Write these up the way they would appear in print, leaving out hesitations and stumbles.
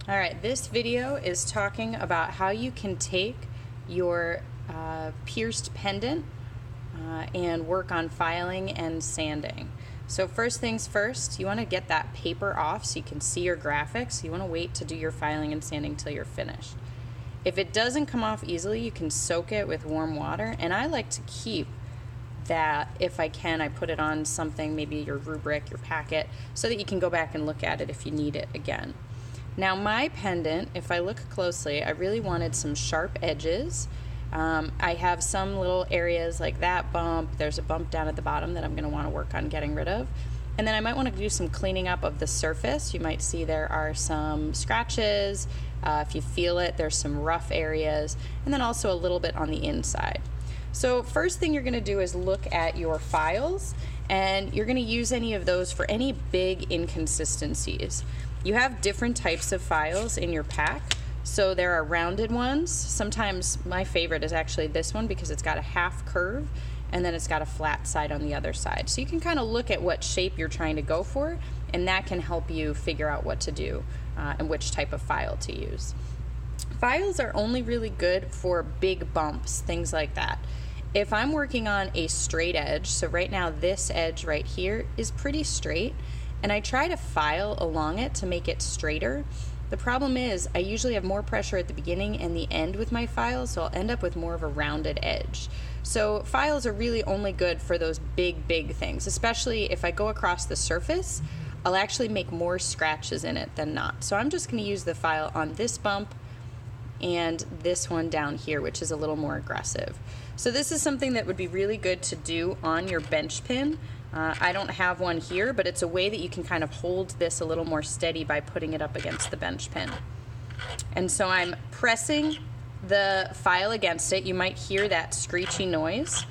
Alright, this video is talking about how you can take your pierced pendant and work on filing and sanding. So first things first, you want to get that paper off so you can see your graphics. You want to wait to do your filing and sanding till you're finished. If it doesn't come off easily, you can soak it with warm water, and I like to keep that, if I can, I put it on something, maybe your rubric, your packet, so that you can go back and look at it if you need it again. Now my pendant, if I look closely, I really wanted some sharp edges. I have some little areas like that bump. There's a bump down at the bottom that I'm going to want to work on getting rid of. And then I might want to do some cleaning up of the surface. You might see there are some scratches. If you feel it, there's some rough areas, and then also a little bit on the inside. So first thing you're going to do is look at your files, and you're going to use any of those for any big inconsistencies. You have different types of files in your pack. So there are rounded ones. Sometimes my favorite is actually this one because it's got a half curve and then it's got a flat side on the other side. So you can kind of look at what shape you're trying to go for, and that can help you figure out what to do and which type of file to use. Files are only really good for big bumps, things like that. If I'm working on a straight edge, so right now this edge right here is pretty straight, and I try to file along it to make it straighter. The problem is I usually have more pressure at the beginning and the end with my files, so I'll end up with more of a rounded edge. So files are really only good for those big things, especially if I go across the surface, I'll actually make more scratches in it than not. So I'm just going to use the file on this bump and this one down here, which is a little more aggressive. So this is something that would be really good to do on your bench pin. I don't have one here, but it's a way that you can kind of hold this a little more steady by putting it up against the bench pin. And so I'm pressing the file against it. You might hear that screechy noise.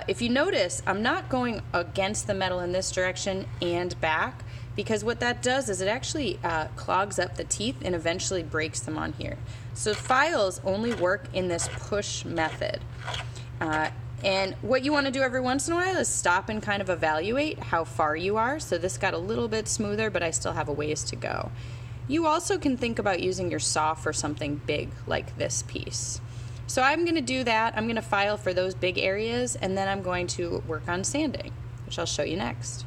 If you notice, I'm not going against the metal in this direction and back, because what that does is it actually clogs up the teeth and eventually breaks them on here. So files only work in this push method. And what you want to do every once in a while is stop and kind of evaluate how far you are. So this got a little bit smoother, but I still have a ways to go. You also can think about using your saw for something big like this piece. So I'm going to do that. I'm going to file for those big areas, and then I'm going to work on sanding, which I'll show you next.